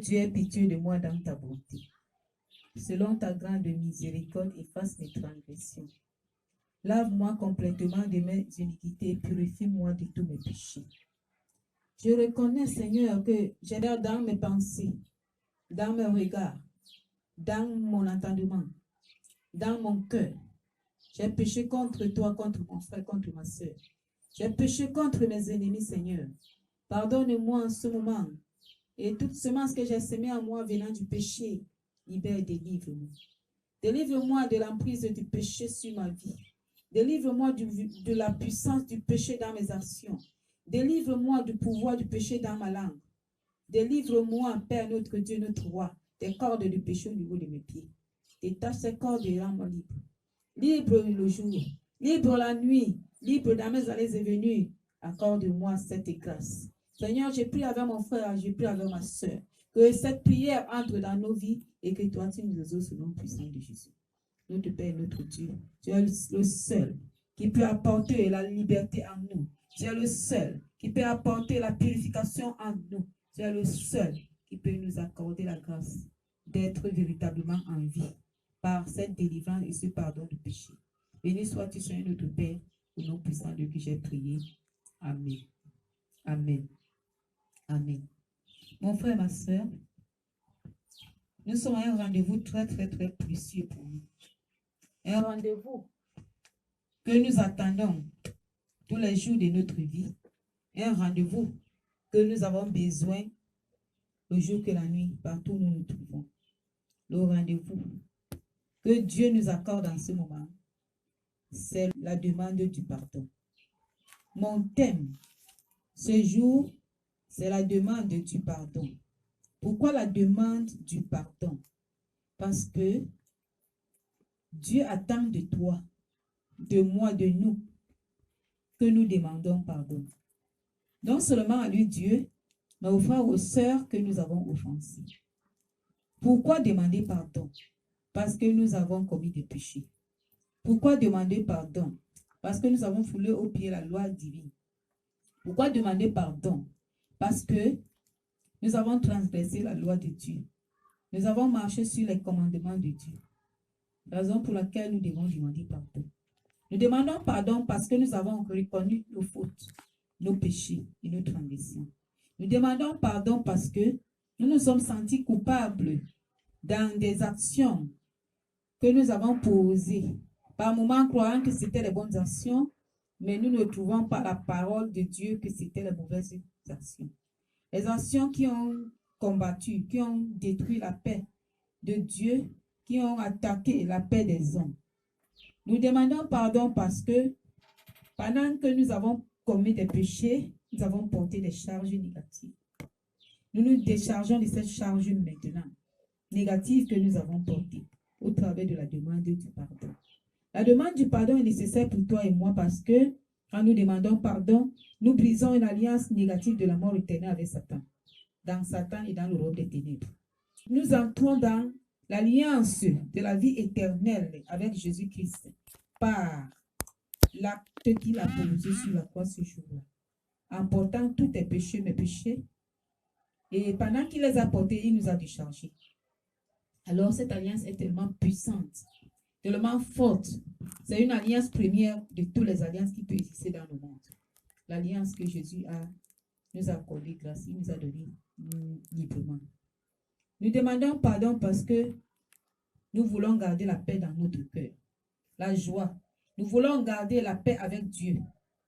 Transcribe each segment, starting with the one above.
Dieu ait pitié de moi dans ta bonté. Selon ta grande miséricorde, efface mes transgressions. Lave-moi complètement de mes iniquités et purifie-moi de tous mes péchés. Je reconnais, Seigneur, que j'ai dans mes pensées, dans mes regards, dans mon entendement, dans mon cœur. J'ai péché contre toi, contre mon frère, contre ma soeur. J'ai péché contre mes ennemis, Seigneur. Pardonne-moi en ce moment. Et toute semence que j'ai semée en moi venant du péché, libère et délivre-moi. Délivre-moi de l'emprise du péché sur ma vie. Délivre-moi de la puissance du péché dans mes actions. Délivre-moi du pouvoir du péché dans ma langue. Délivre-moi, Père, notre Dieu, notre roi, des cordes du péché au niveau de mes pieds. Détache ces cordes et rends-moi libre. Libre le jour, libre la nuit, libre dans mes allées et venues. Accorde-moi cette grâce. Seigneur, j'ai prié avec mon frère, j'ai prié avec ma soeur. Que cette prière entre dans nos vies et que toi, tu nous exauces au nom puissant de Jésus. Notre Père, notre Dieu, tu es le seul qui peut apporter la liberté en nous. Tu es le seul qui peut apporter la purification en nous. Tu es le seul qui peut nous accorder la grâce d'être véritablement en vie par cette délivrance et ce pardon du péché. Béni sois-tu, Seigneur notre Père, au nom puissant de qui j'ai prié. Amen. Amen. Amen. Mon frère, ma soeur, nous sommes à un rendez-vous très, très, très précieux pour nous. Un rendez-vous que nous attendons tous les jours de notre vie. Un rendez-vous que nous avons besoin le jour que la nuit, partout où nous nous trouvons. Le rendez-vous que Dieu nous accorde en ce moment, c'est la demande du pardon. Mon thème ce jour, c'est la demande du pardon. Pourquoi la demande du pardon? Parce que Dieu attend de toi, de moi, de nous, que nous demandons pardon. Non seulement à lui, Dieu, mais aux frères, aux sœurs que nous avons offensés. Pourquoi demander pardon? Parce que nous avons commis des péchés. Pourquoi demander pardon? Parce que nous avons foulé au pied la loi divine. Pourquoi demander pardon? Parce que nous avons transgressé la loi de Dieu. Nous avons marché sur les commandements de Dieu. Raison pour laquelle nous devons demander pardon. Nous demandons pardon parce que nous avons reconnu nos fautes, nos péchés et nos transgressions. Nous demandons pardon parce que nous nous sommes sentis coupables dans des actions que nous avons posées. Par moments, croyant que c'était les bonnes actions, mais nous ne trouvons pas la parole de Dieu que c'était les mauvaises actions. Les actions qui ont combattu, qui ont détruit la paix de Dieu, qui ont attaqué la paix des hommes. Nous demandons pardon parce que pendant que nous avons commis des péchés, nous avons porté des charges négatives. Nous nous déchargeons de cette charge maintenant, négative que nous avons portée au travers de la demande du pardon. La demande du pardon est nécessaire pour toi et moi parce que quand nous demandons pardon, nous brisons une alliance négative de la mort éternelle avec Satan, dans Satan et dans le royaume des ténèbres. Nous entrons dans l'alliance de la vie éternelle avec Jésus-Christ par l'acte qu'il a posé sur la croix ce jour-là, en portant tous tes péchés, mes péchés, et pendant qu'il les a portés, il nous a déchargés. Alors cette alliance est tellement puissante, tellement forte. C'est une alliance première de toutes les alliances qui peuvent exister dans le monde. L'alliance que Jésus nous a accordée grâce, il nous a donné librement. Nous demandons pardon parce que nous voulons garder la paix dans notre cœur, la joie. Nous voulons garder la paix avec Dieu,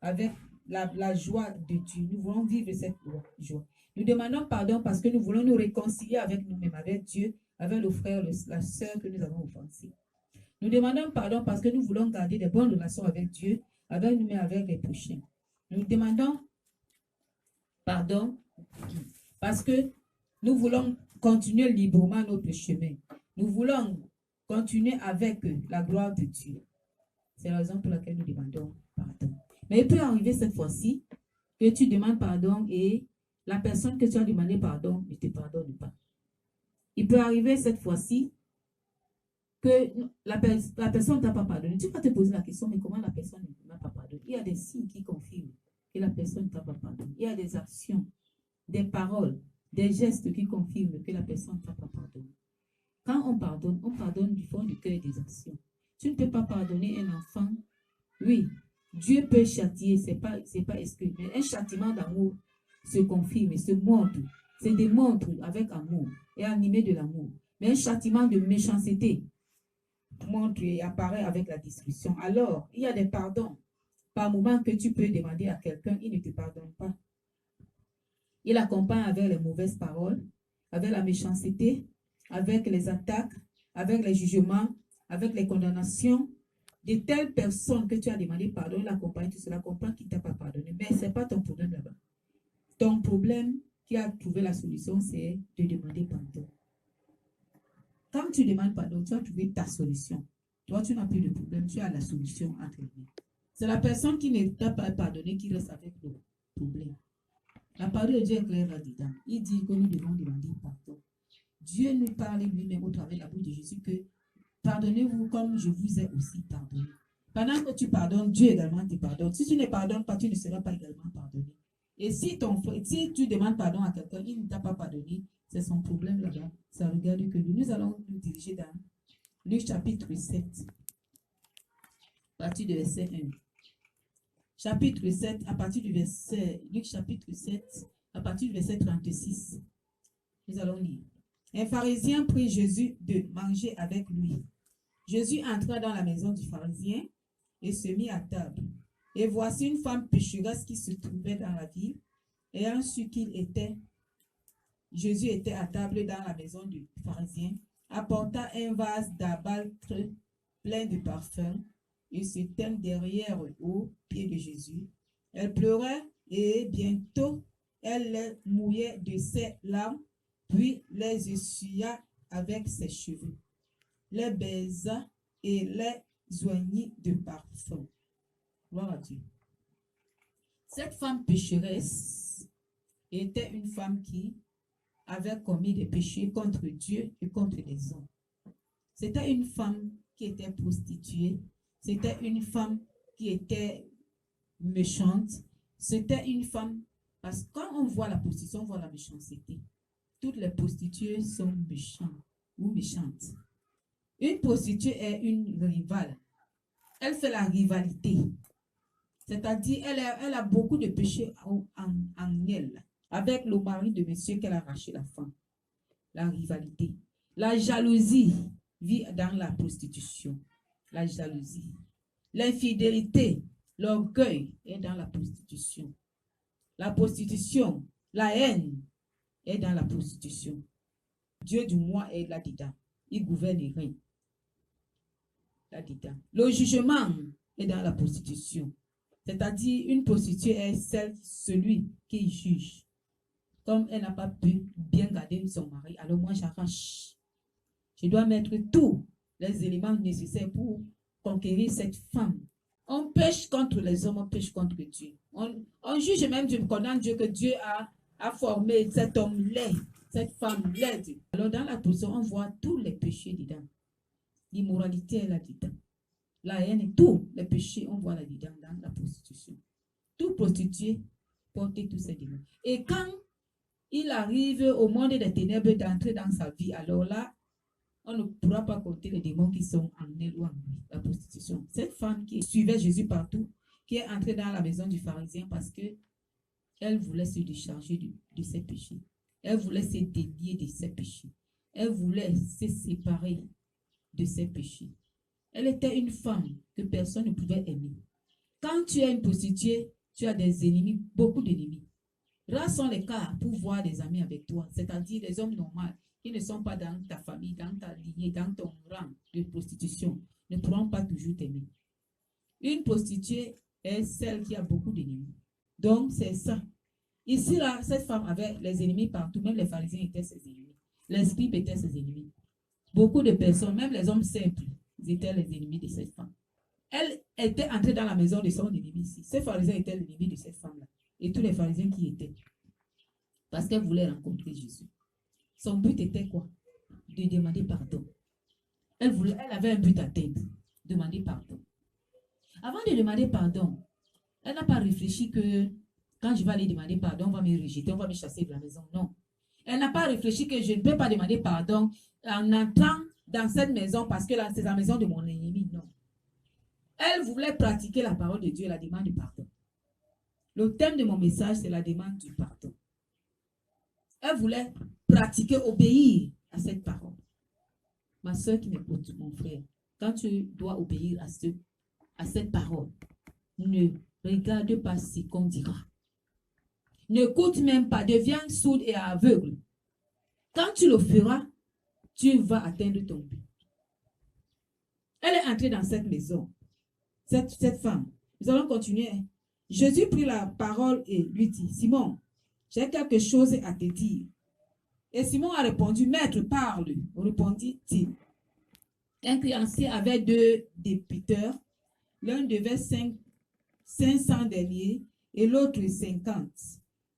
avec la joie de Dieu. Nous voulons vivre cette joie. Nous demandons pardon parce que nous voulons nous réconcilier avec nous-mêmes, avec Dieu, avec le frère, la sœur que nous avons offensés. Nous demandons pardon parce que nous voulons garder de bonnes relations avec Dieu, avec nous-mêmes, avec les prochains. Nous demandons pardon parce que nous voulons continuer librement notre chemin. Nous voulons continuer avec la gloire de Dieu. C'est la raison pour laquelle nous demandons pardon. Mais il peut arriver cette fois-ci que tu demandes pardon et la personne que tu as demandé pardon ne te pardonne pas. Il peut arriver cette fois-ci que la personne ne t'a pas pardonné. Tu vas te poser la question, mais comment la personne ne m'a pas pardonné? Il y a des signes qui confirment que la personne ne t'a pas pardonné. Il y a des actions, des paroles, des gestes qui confirment que la personne ne t'a pas pardonné. Quand on pardonne du fond du cœur et des actions. Tu ne peux pas pardonner un enfant. Oui, Dieu peut châtier, c'est pas exclu. Mais un châtiment d'amour se confirme et se montre, se démontre avec amour et animé de l'amour. Mais un châtiment de méchanceté montre et apparaît avec la discussion. Alors, il y a des pardons. Par moment que tu peux demander à quelqu'un, il ne te pardonne pas. Il accompagne avec les mauvaises paroles, avec la méchanceté, avec les attaques, avec les jugements, avec les condamnations. De telles personnes que tu as demandé pardon, il accompagne tout cela, comprend qu'il ne t'a pas pardonné. Mais ce n'est pas ton problème là-bas. Ton problème qui a trouvé la solution, c'est de demander pardon. Quand tu demandes pardon, tu as trouvé ta solution. Toi, tu n'as plus de problème, tu as la solution entre les mains. C'est la personne qui ne t'a pas pardonné qui reste avec le problème. La parole de Dieu est claire là-dedans. Il dit que nous devons demander pardon. Dieu nous parle lui-même au travers de la bouche de Jésus que pardonnez-vous comme je vous ai aussi pardonné. Pendant que tu pardonnes, Dieu également te pardonne. Si tu ne pardonnes pas, tu ne seras pas également pardonné. Et si tu demandes pardon à quelqu'un, il ne t'a pas pardonné, c'est son problème là-bas. Ça regarde que lui. Nous allons nous diriger dans Luc chapitre 7, à partir du verset 1. Chapitre 7, à partir du verset, Luc chapitre 7, à partir du verset 36. Nous allons lire. Un pharisien prit Jésus de manger avec lui. Jésus entra dans la maison du pharisien et se mit à table. Et voici une femme pécheresse qui se trouvait dans la ville, ayant su Jésus était à table dans la maison du pharisien, apporta un vase d'albâtre plein de parfums et se tint derrière aux pieds de Jésus. Elle pleurait et bientôt elle les mouillait de ses larmes, puis les essuya avec ses cheveux, les baisa et les oignit de parfum. Gloire à Dieu. Cette femme pécheresse était une femme qui avait commis des péchés contre Dieu et contre les hommes. C'était une femme qui était prostituée. C'était une femme qui était méchante. C'était une femme, parce que quand on voit la prostitution, on voit la méchanceté. Toutes les prostituées sont méchantes ou méchantes. Une prostituée est une rivale. Elle fait la rivalité. C'est-à-dire, elle a beaucoup de péchés en elle. Avec le mari de monsieur qu'elle a arraché la femme. La rivalité. La jalousie vit dans la prostitution. La jalousie. L'infidélité, l'orgueil est dans la prostitution. La prostitution, la haine est dans la prostitution. Dieu du moi est là-dedans. Il gouverne et règne. Là-dedans. Le jugement est dans la prostitution. C'est-à-dire, une prostituée est celui qui juge. Comme elle n'a pas pu bien garder son mari, alors moi j'arrache. Je dois mettre tous les éléments nécessaires pour conquérir cette femme. On pêche contre les hommes, on pêche contre Dieu. On juge même Dieu, on condamne Dieu que Dieu a formé cet homme laid, cette femme laide. Alors dans la position, on voit tous les péchés dedans. L'immoralité est là-dedans. La haine et tous les péchés, on voit là-dedans dans la prostitution. Tout prostitué porte tous ces démons. Et quand il arrive au monde des ténèbres d'entrer dans sa vie, alors là, on ne pourra pas compter les démons qui sont en elle ou en lui, la prostitution. Cette femme qui suivait Jésus partout, qui est entrée dans la maison du pharisien parce qu'elle voulait se décharger de ses péchés. Elle voulait se délier de ses péchés. Elle voulait se séparer de ses péchés. Elle était une femme que personne ne pouvait aimer. Quand tu es une prostituée, tu as des ennemis, beaucoup d'ennemis. Rares sont les cas pour voir des amis avec toi, c'est-à-dire des hommes normaux qui ne sont pas dans ta famille, dans ta lignée, dans ton rang de prostitution, ne pourront pas toujours t'aimer. Une prostituée est celle qui a beaucoup d'ennemis. Donc, c'est ça. Ici, là, cette femme avait les ennemis partout, même les pharisiens étaient ses ennemis. Les scribes étaient ses ennemis. Beaucoup de personnes, même les hommes simples, étaient les ennemis de cette femme. Elle était entrée dans la maison de son ennemi ici. Ces pharisiens étaient l'ennemi de cette femme-là. Et tous les pharisiens qui étaient. Parce qu'elle voulait rencontrer Jésus. Son but était quoi? De demander pardon. Elle avait un but à atteindre. Demander pardon. Avant de demander pardon, elle n'a pas réfléchi que quand je vais aller demander pardon, on va me rejeter, on va me chasser de la maison. Non. Elle n'a pas réfléchi que je ne peux pas demander pardon en entrant dans cette maison parce que c'est la maison de mon ennemi. Non. Elle voulait pratiquer la parole de Dieu, la demande de pardon. Le thème de mon message, c'est la demande du pardon. Elle voulait pratiquer, obéir à cette parole. Ma soeur qui m'écoute, mon frère, quand tu dois obéir à cette parole, ne regarde pas ce qu'on dira. N'écoute même pas, deviens sourde et aveugle. Quand tu le feras, tu vas atteindre ton but. Elle est entrée dans cette maison, cette femme. Nous allons continuer. Jésus prit la parole et lui dit, Simon, j'ai quelque chose à te dire. Et Simon a répondu, Maître, parle, répondit-il. Un créancier avait 2 débiteurs. L'un devait 500 deniers et l'autre 50.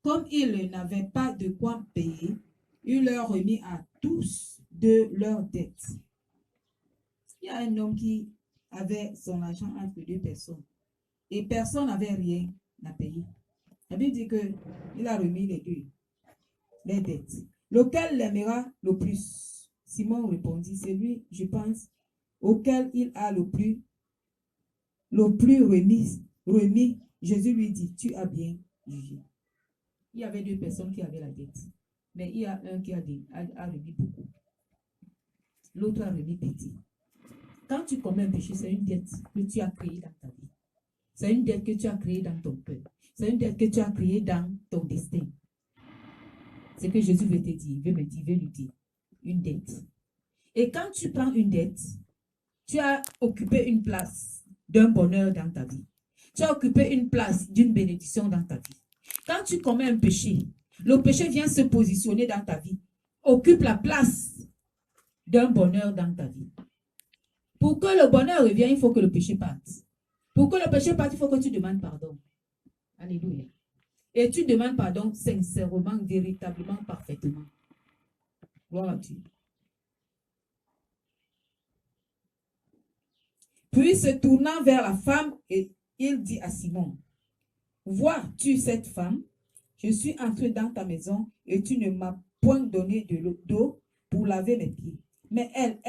Comme il n'avait pas de quoi payer, il leur remit à tous de leurs dettes. Il y a un homme qui avait son argent entre 2 personnes et personne n'avait rien à payer. La Bible dit qu'il a remis les dettes. Lequel l'aimera le plus? Simon répondit, c'est lui, je pense, auquel il a le plus remis. Jésus lui dit, tu as bien jugé. Il y avait 2 personnes qui avaient la dette, mais il y a un qui a remis beaucoup. L'autre a remis petit. Quand tu commets un péché, c'est une dette que tu as créée dans ta vie. C'est une dette que tu as créée dans ton cœur. C'est une dette que tu as créée dans ton destin. C'est que Jésus veut te dire, veut lui dire, une dette. Et quand tu prends une dette, tu as occupé une place d'un bonheur dans ta vie. Tu as occupé une place d'une bénédiction dans ta vie. Quand tu commets un péché, le péché vient se positionner dans ta vie. Occupe la place d'un bonheur dans ta vie. Pour que le bonheur revienne, il faut que le péché parte. Pour que le péché parte, il faut que tu demandes pardon. Alléluia. Et tu demandes pardon sincèrement, véritablement, parfaitement. Gloire à Dieu. Puis se tournant vers la femme, il dit à Simon, vois-tu cette femme? Je suis entré dans ta maison et tu ne m'as point donné d'eau pour laver mes pieds. Mais elle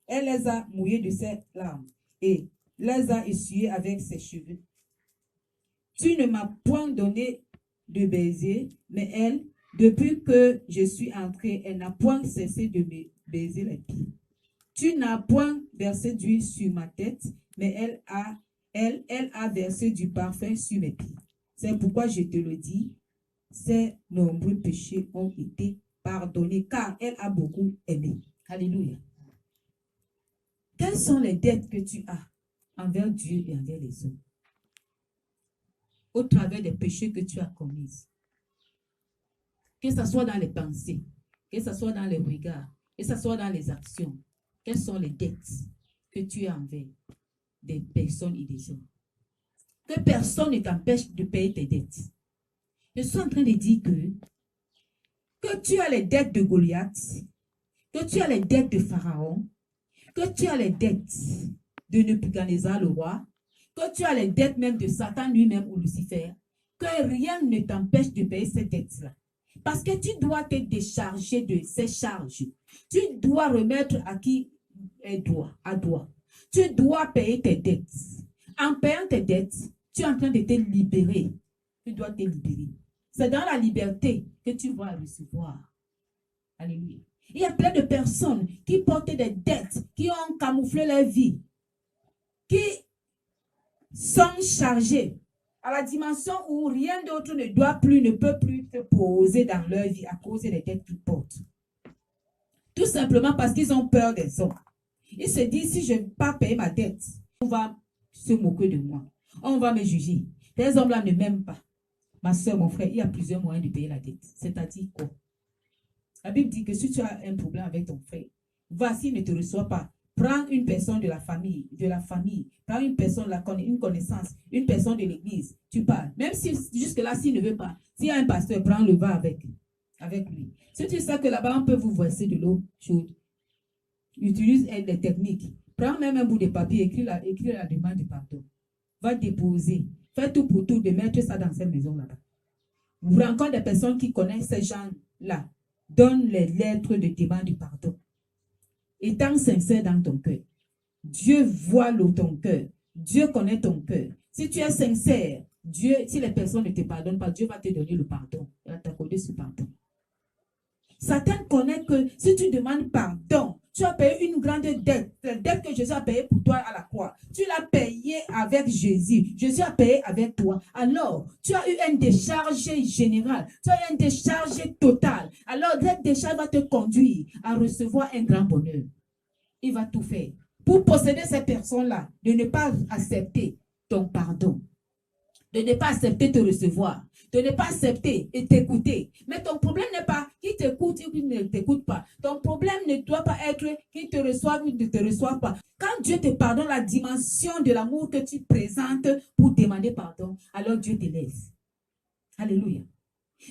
les a mouillés de ses larmes et les a essuyés avec ses cheveux. Tu ne m'as point donné de baiser, mais elle, depuis que je suis entrée, elle n'a point cessé de me baiser les pieds. Tu n'as point versé d'huile sur ma tête, mais elle a versé du parfum sur mes pieds. C'est pourquoi je te le dis, ses nombreux péchés ont été pardonnés, car elle a beaucoup aimé. Alléluia. Quelles sont les dettes que tu as envers Dieu et envers les hommes? Au travers des péchés que tu as commis. Que ce soit dans les pensées, que ce soit dans les regards, que ce soit dans les actions. Quelles sont les dettes que tu as envers des personnes et des hommes? Que personne ne t'empêche de payer tes dettes. Je suis en train de dire que tu as les dettes de Goliath, que tu as les dettes de Pharaon, que tu as les dettes de Nebuchadnezzar le roi, que tu as les dettes même de Satan lui-même ou Lucifer, que rien ne t'empêche de payer ces dettes-là. Parce que tu dois te décharger de ces charges. Tu dois remettre à qui est droit, à droit. Tu dois payer tes dettes. En payant tes dettes, tu es en train de te libérer. Tu dois te libérer. C'est dans la liberté que tu vas recevoir. Alléluia. Il y a plein de personnes qui portent des dettes, qui ont camouflé leur vie, qui sont chargées à la dimension où rien d'autre ne peut plus se poser dans leur vie à cause des dettes qu'ils portent. Tout simplement parce qu'ils ont peur des hommes. Ils se disent, si je ne vais pas payer ma dette, on va se moquer de moi. On va me juger. Les hommes-là ne m'aiment pas. Ma soeur, mon frère, il y a plusieurs moyens de payer la dette. C'est-à-dire quoi? La Bible dit que si tu as un problème avec ton frère, voici, ne te reçoit pas. Prends une personne de la famille, prends une personne, une connaissance, une personne de l'église, tu parles. Même si jusque-là, s'il ne veut pas, s'il y a un pasteur, prends-le, va avec lui. Si tu sais que là-bas, on peut vous verser de l'eau chaude, utilise les techniques. Prends même un bout de papier, écris la demande de pardon. Va déposer. Fais tout pour tout de mettre ça dans cette maison là-bas. Vous rencontrez des personnes qui connaissent ces gens là, donne les lettres de demande de pardon. Étant sincère dans ton cœur. Dieu voit ton cœur. Dieu connaît ton cœur. Si tu es sincère, Dieu, si les personnes ne te pardonnent pas, Dieu va te donner le pardon. Il va t'accorder ce pardon. Satan connaît que si tu demandes pardon, tu as payé une grande dette. La dette que Jésus a payée pour toi à la croix. Tu l'as payée avec Jésus. Jésus a payé avec toi. Alors, tu as eu une décharge générale. Tu as eu une décharge totale. Alors, cette décharge va te conduire à recevoir un grand bonheur. Il va tout faire pour posséder ces personnes-là, de ne pas accepter ton pardon, de ne pas accepter te recevoir, de ne pas accepter et t'écouter. Mais ton problème n'est pas qui t'écoute ou qui ne t'écoute pas. Ton problème ne doit pas être qui te reçoit ou ne te reçoit pas. Quand Dieu te pardonne la dimension de l'amour que tu présentes pour demander pardon, alors Dieu te laisse. Alléluia.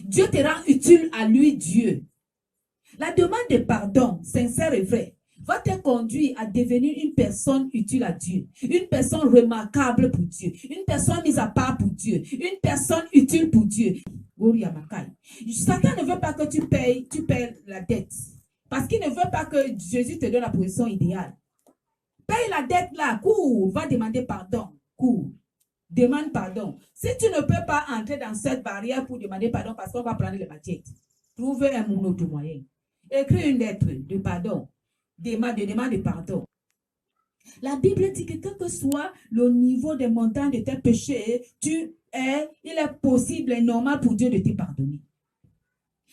Dieu te rend utile à lui, Dieu. La demande de pardon, sincère et vraie, va te conduire à devenir une personne utile à Dieu, une personne remarquable pour Dieu, une personne mise à part pour Dieu, une personne utile pour Dieu. Satan ne veut pas que tu payes la dette, parce qu'il ne veut pas que Jésus te donne la position idéale. Paye la dette là, cours, va demander pardon, cours, demande pardon. Si tu ne peux pas entrer dans cette barrière pour demander pardon, parce qu'on va prendre les matières, trouve un autre moyen. Écris une lettre de pardon. Demande de pardon. La Bible dit que quel que soit le niveau des montants de tes péchés, il est possible et normal pour Dieu de te pardonner.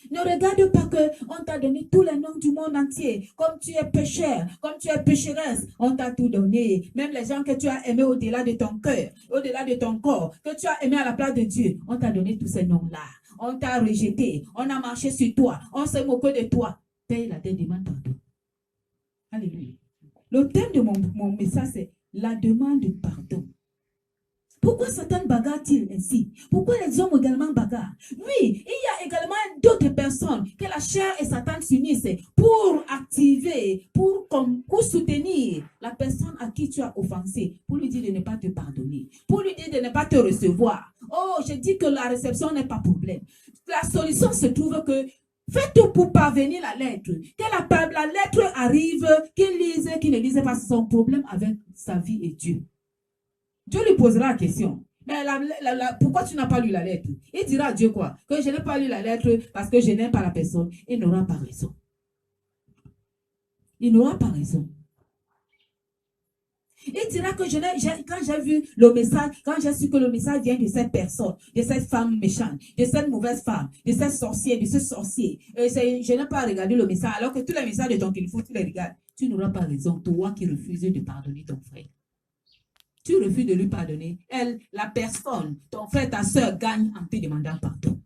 Ne regarde pas qu'on t'a donné tous les noms du monde entier. Comme tu es pécheur, comme tu es pécheresse, on t'a tout donné. Même les gens que tu as aimés au-delà de ton cœur, au-delà de ton corps, que tu as aimés à la place de Dieu, on t'a donné tous ces noms-là. On t'a rejeté, on a marché sur toi, on s'est moqué de toi. Paye la dette, demande pardon. Alléluia. Le thème de mon message, c'est la demande de pardon. Pourquoi Satan bagarre-t-il ainsi? Pourquoi les hommes également bagarrent? Oui, il y a également d'autres personnes que la chair et Satan s'unissent pour activer, pour soutenir la personne à qui tu as offensé, pour lui dire de ne pas te pardonner, pour lui dire de ne pas te recevoir. Oh, je dis que la réception n'est pas problème. La solution se trouve que fais tout pour parvenir la lettre. Que la lettre arrive, qu'il lise, qu'il ne lise pas son problème avec sa vie et Dieu. Dieu lui posera la question. Mais pourquoi tu n'as pas lu la lettre? Il dira à Dieu quoi? Que je n'ai pas lu la lettre parce que je n'aime pas la personne. Il n'aura pas raison. Il n'aura pas raison. Il dira que quand j'ai vu le message, quand j'ai su que le message vient de cette personne, de cette femme méchante, de cette mauvaise femme, de cette sorcière, de ce sorcier, je n'ai pas regardé le message, alors que tous les messages de ton téléphone, tu les regardes. Tu n'auras pas raison, toi qui refuses de pardonner ton frère. Tu refuses de lui pardonner. La personne, ton frère, ta soeur gagne en te demandant pardon.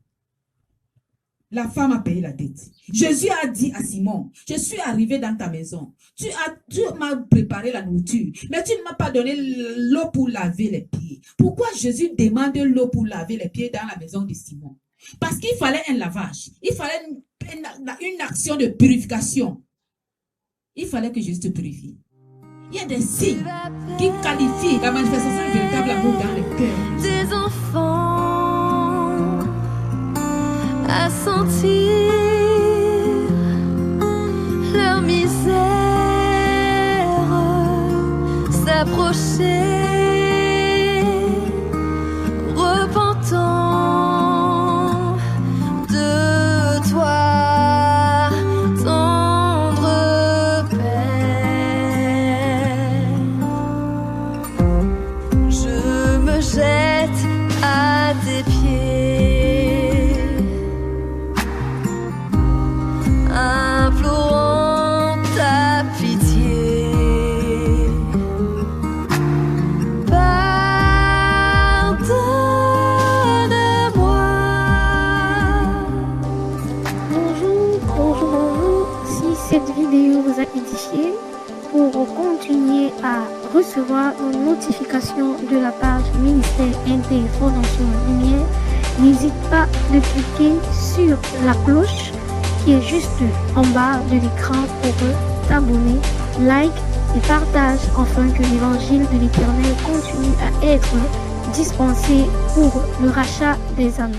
La femme a payé la dette. Jésus a dit à Simon, je suis arrivé dans ta maison. Tu m'as préparé la nourriture, mais tu ne m'as pas donné l'eau pour laver les pieds. Pourquoi Jésus demande l'eau pour laver les pieds dans la maison de Simon? Parce qu'il fallait un lavage. Il fallait une action de purification. Il fallait que Jésus te purifie. Il y a des signes qui qualifient la manifestation du véritable amour dans le cœur. Des enfants à sentir leur misère s'approcher, repentant de toi, tendre Père. Je me jette à tes pieds, implorant ta pitié. Pardonne-moi. Bonjour. Si cette vidéo vous a édifié, pour continuer à recevoir une notification de la page Ministère Inter Fondation Lumière, n'hésite pas de cliquer sur la cloche qui est juste en bas de l'écran pour t'abonner, like et partage afin que l'évangile de l'Éternel continue à être dispensé pour le rachat des âmes.